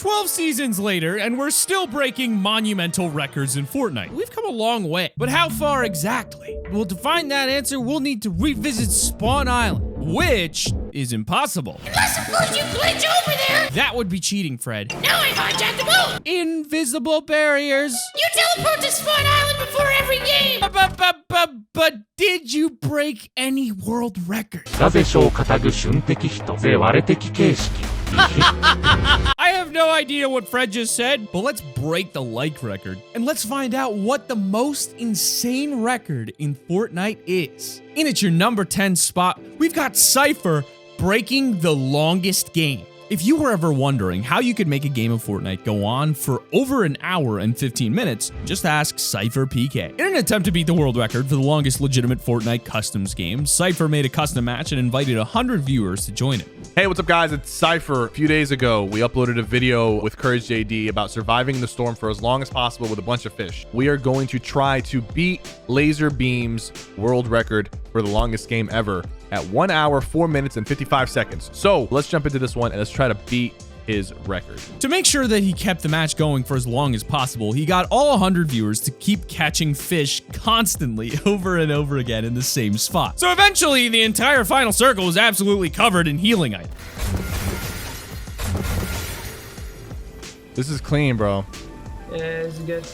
12 seasons later, and we're still breaking monumental records in Fortnite. We've come a long way, but how far exactly? Well, to find that answer, we'll need to revisit Spawn Island, which is impossible. Unless, of course, you glitch over there. That would be cheating, Fred. Now I hijacked the moon. Invisible barriers. You teleport to Spawn Island before every game. But did you break any world record? なぜ小型具瞬的人ぜ割れ的形式 I have no idea what Fred just said, but let's break the like record and let's find out what the most insane record in Fortnite is. In at your number 10 spot, we've got Cypher breaking the longest game. If you were ever wondering how you could make a game of Fortnite go on for over an hour and 15 minutes, just ask Cypher PK. In an attempt to beat the world record for the longest legitimate Fortnite customs game, Cypher made a custom match and invited 100 viewers to join it. Hey, what's up, guys? It's Cypher. A few days ago, we uploaded a video with Courage JD about surviving the storm for as long as possible with a bunch of fish. We are going to try to beat Lazarbeam's world record for the longest game ever at 1 hour, 4 minutes, and 55 seconds. So let's jump into this one and let's try to beat his record. To make sure that he kept the match going for as long as possible, he got all 100 viewers to keep catching fish constantly over and over again in the same spot. So eventually, the entire final circle was absolutely covered in healing items. This is clean, bro. Yeah, this is good.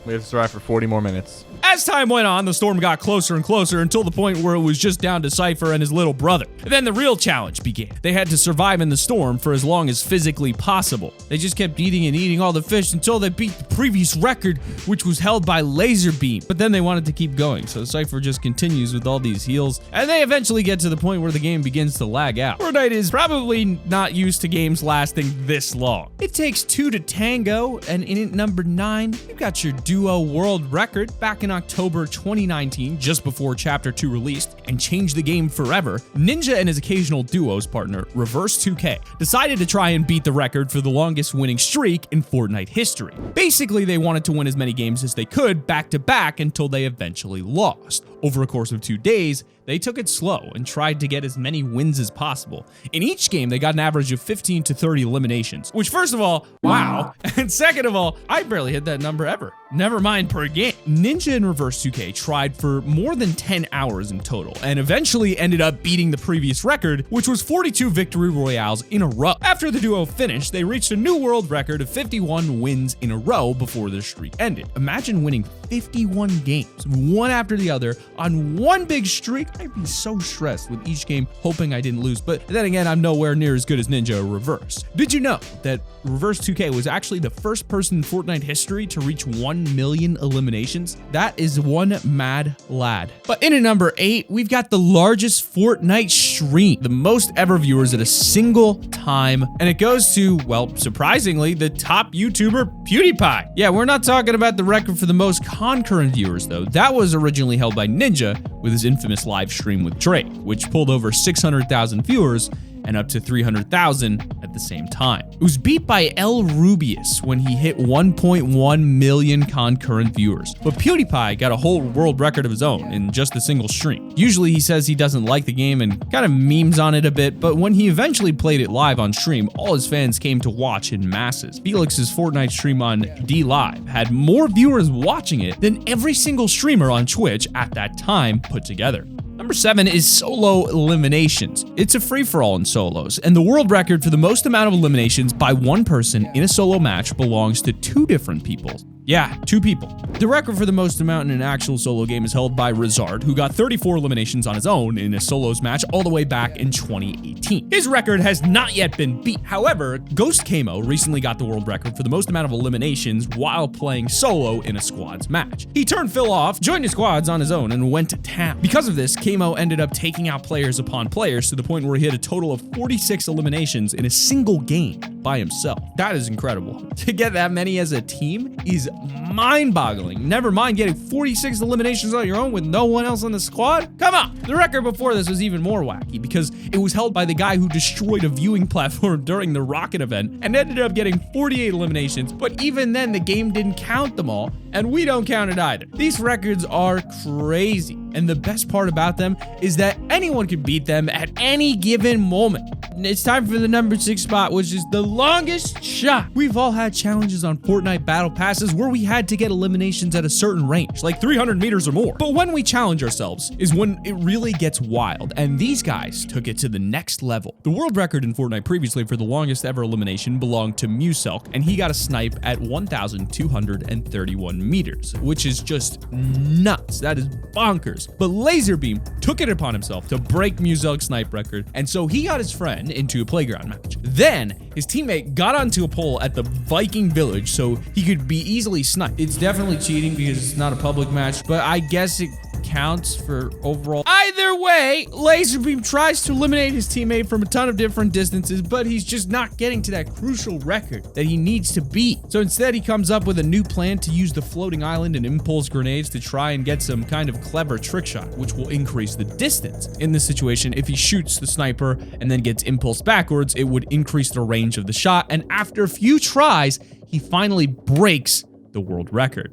We have to survive for 40 more minutes. As time went on, the storm got closer and closer until the point where it was just down to Cypher and his little brother. Then the real challenge began. They had to survive in the storm for as long as physically possible. They just kept eating and eating all the fish until they beat the previous record, which was held by Lazarbeam. But then they wanted to keep going, so Cypher just continues with all these heals, and they eventually get to the point where the game begins to lag out. Fortnite is probably not used to games lasting this long. It takes two to tango, and in at number 9, you've got your duo world record back in October 2019, just before Chapter 2 released and changed the game forever. Ninja and his occasional duos partner, Reverse2K, decided to try and beat the record for the longest winning streak in Fortnite history. Basically, they wanted to win as many games as they could back to back until they eventually lost. Over a course of 2 days, they took it slow and tried to get as many wins as possible. In each game, they got an average of 15 to 30 eliminations, which first of all, wow. And second of all, I barely hit that number ever. Never mind per game. Ninja and Reverse2K tried for more than 10 hours in total and eventually ended up beating the previous record, which was 42 victory royales in a row. After the duo finished, they reached a new world record of 51 wins in a row before their streak ended. Imagine winning 51 games, one after the other, on one big streak. I'd be so stressed with each game, hoping I didn't lose. But then again, I'm nowhere near as good as Ninja or Reverse. Did you know that Reverse2K was actually the first person in Fortnite history to reach 1 million eliminations? That is one mad lad. But in at number 8, we've got the largest Fortnite stream, the most ever viewers at a single time. And it goes to, well, surprisingly, the top YouTuber, PewDiePie. Yeah, we're not talking about the record for the most concurrent viewers, though. That was originally held by Ninja with his infamous live stream with Drake, which pulled over 600,000 viewers and up to 300,000 at the same time. It was beat by El Rubius when he hit 1.1 million concurrent viewers. But PewDiePie got a whole world record of his own in just a single stream. Usually he says he doesn't like the game and kind of memes on it a bit, but when he eventually played it live on stream, all his fans came to watch in masses. Felix's Fortnite stream on DLive had more viewers watching it than every single streamer on Twitch at that time put together. Number 7 is solo eliminations. It's a free-for-all in solos, and the world record for the most amount of eliminations by one person in a solo match belongs to 2 different people. Yeah, 2 people. The record for the most amount in an actual solo game is held by Rizard, who got 34 eliminations on his own in a solos match all the way back in 2018. His record has not yet been beat. However, Ghost Camo recently got the world record for the most amount of eliminations while playing solo in a squads match. He turned Phil off, joined his squads on his own, and went to town. Because of this, Camo ended up taking out players upon players to the point where he had a total of 46 eliminations in a single game by himself. That is incredible. To get that many as a team is mind-boggling. Never mind getting 46 eliminations on your own with no one else on the squad. Come on! The record before this was even more wacky because it was held by the guy who destroyed a viewing platform during the Rocket event and ended up getting 48 eliminations, but even then the game didn't count them all, and we don't count it either. These records are crazy, and the best part about them is that anyone can beat them at any given moment. it's time for the number 6 spot, which is the longest shot. We've all had challenges on Fortnite Battle Passes where we had to get eliminations at a certain range, like 300 meters or more. But when we challenge ourselves is when it really gets wild, and these guys took it to the next level. The world record in Fortnite previously for the longest ever elimination belonged to Muselk, and he got a snipe at 1,231 meters, which is just nuts. That is bonkers. But Lazarbeam took it upon himself to break Muselk's snipe record, and so he got his friend into a playground match. Then his teammate got onto a pole at the Viking village so he could be easily sniped. It's definitely cheating because it's not a public match, but I guess it counts for overall. Either way, Lazarbeam tries to eliminate his teammate from a ton of different distances, but he's just not getting to that crucial record that he needs to beat. So instead, he comes up with a new plan to use the floating island and impulse grenades to try and get some kind of clever trick shot, which will increase the distance. In this situation, if he shoots the sniper and then gets impulse backwards, it would increase the range of the shot, and after a few tries, he finally breaks the world record.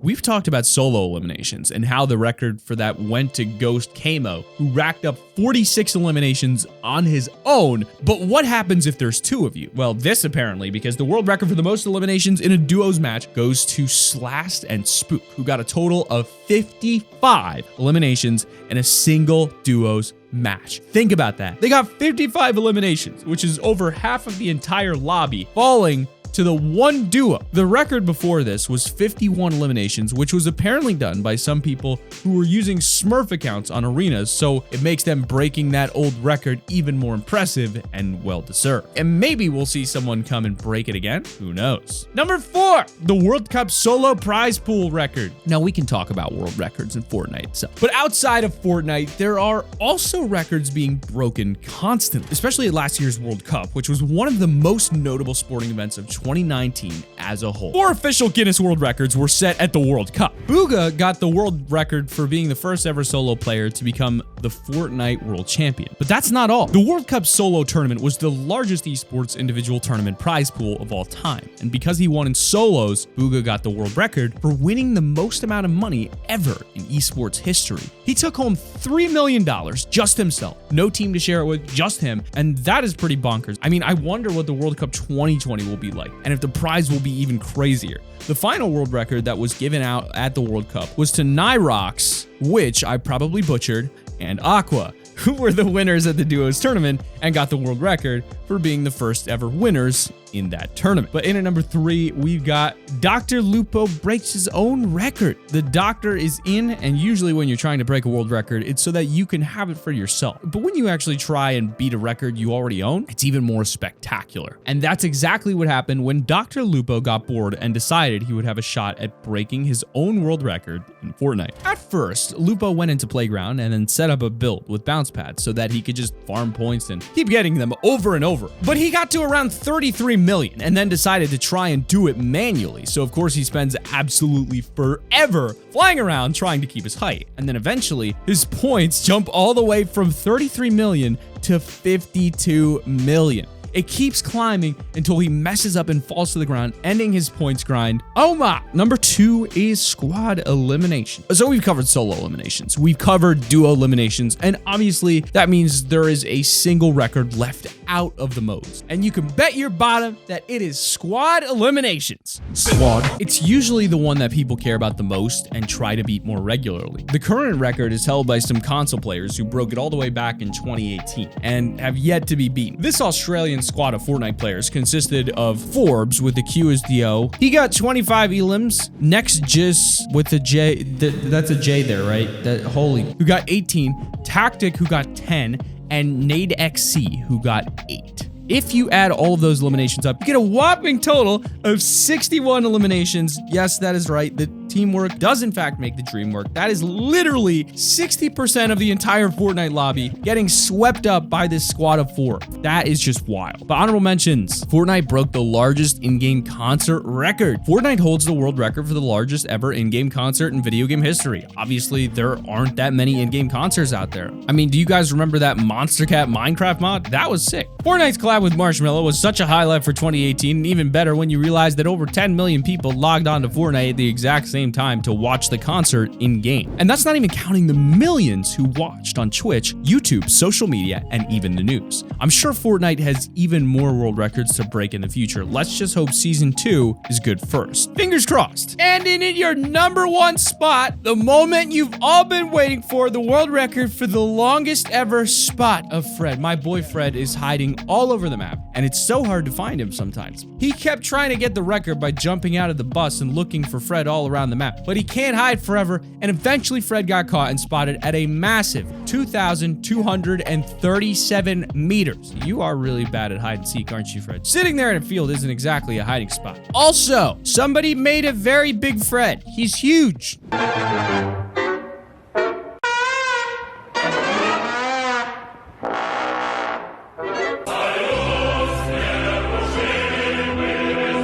We've talked about solo eliminations and how the record for that went to Ghost Kamo, who racked up 46 eliminations on his own. But what happens if there's 2 of you? Well, this apparently, because the world record for the most eliminations in a duos match goes to Slast and Spook, who got a total of 55 eliminations in a single duos match. Think about that. They got 55 eliminations, which is over half of the entire lobby, falling to the one duo. The record before this was 51 eliminations, which was apparently done by some people who were using Smurf accounts on arenas, so it makes them breaking that old record even more impressive and well-deserved. And maybe we'll see someone come and break it again. Who knows? Number 4, the World Cup solo prize pool record. Now, we can talk about world records in Fortnite itself, but outside of Fortnite, there are also records being broken constantly, especially at last year's World Cup, which was one of the most notable sporting events of 2019 as a whole. 4 official Guinness World Records were set at the World Cup. Bugha got the world record for being the first ever solo player to become the Fortnite World Champion. But that's not all. The World Cup solo tournament was the largest esports individual tournament prize pool of all time. And because he won in solos, Bugha got the world record for winning the most amount of money ever in esports history. He took home $3 million just himself. No team to share it with, just him. And that is pretty bonkers. I mean, I wonder what the World Cup 2020 will be like, and if the prize will be even crazier. The final world record that was given out at the World Cup was to Nyrox, which I probably butchered, and Aqua, who were the winners at the duos tournament and got the world record for being the first ever winners in that tournament. But in at number 3, we've got Dr. Lupo breaks his own record. The doctor is in, and usually when you're trying to break a world record, it's so that you can have it for yourself. But when you actually try and beat a record you already own, it's even more spectacular. And that's exactly what happened when Dr. Lupo got bored and decided he would have a shot at breaking his own world record in Fortnite. At first, Lupo went into Playground and then set up a build with bounce pads so that he could just farm points and keep getting them over and over. But he got to around 33 million and then decided to try and do it manually. So of course he spends absolutely forever flying around trying to keep his height. And then eventually his points jump all the way from 33 million to 52 million. It keeps climbing until he messes up and falls to the ground, ending his points grind. Oh my! Number 2 is squad elimination. So we've covered solo eliminations, we've covered duo eliminations, and obviously that means there is a single record left out of the modes. And you can bet your bottom that it is squad eliminations. Squad. It's usually the one that people care about the most and try to beat more regularly. The current record is held by some console players who broke it all the way back in 2018 and have yet to be beaten. This Australian squad of Fortnite players consisted of Forbes with the Q as the O. He got 25 elims. Next Jis with the J, that's a J there, right? Who got 18. Tactic, who got 10. And Nade XC, who got 8. If you add all of those eliminations up, you get a whopping total of 61 eliminations. Yes, that is right. The teamwork does in fact make the dream work. That is literally 60% of the entire Fortnite lobby getting swept up by this squad of 4. That is just wild. But honorable mentions, Fortnite broke the largest in-game concert record. Fortnite holds the world record for the largest ever in-game concert in video game history. Obviously, there aren't that many in-game concerts out there. I mean, do you guys remember that Monster Cat Minecraft mod? That was sick. Fortnite's collab with Marshmello was such a highlight for 2018, and even better when you realize that over 10 million people logged on to Fortnite at the exact same time to watch the concert in-game. And that's not even counting the millions who watched on Twitch, YouTube, social media, and even the news. I'm sure Fortnite has even more world records to break in the future. Let's just hope Season 2 is good first. Fingers crossed. And in your number one spot, the moment you've all been waiting for, the world record for the longest ever spot of Fred. My boy Fred is hiding all over the map, and it's so hard to find him sometimes. He kept trying to get the record by jumping out of the bus and looking for Fred all around the map, but he can't hide forever, and eventually Fred got caught and spotted at a massive 2,237 meters. You are really bad at hide and seek, aren't you, Fred? Sitting there in a field isn't exactly a hiding spot. Also, somebody made a very big Fred. He's huge.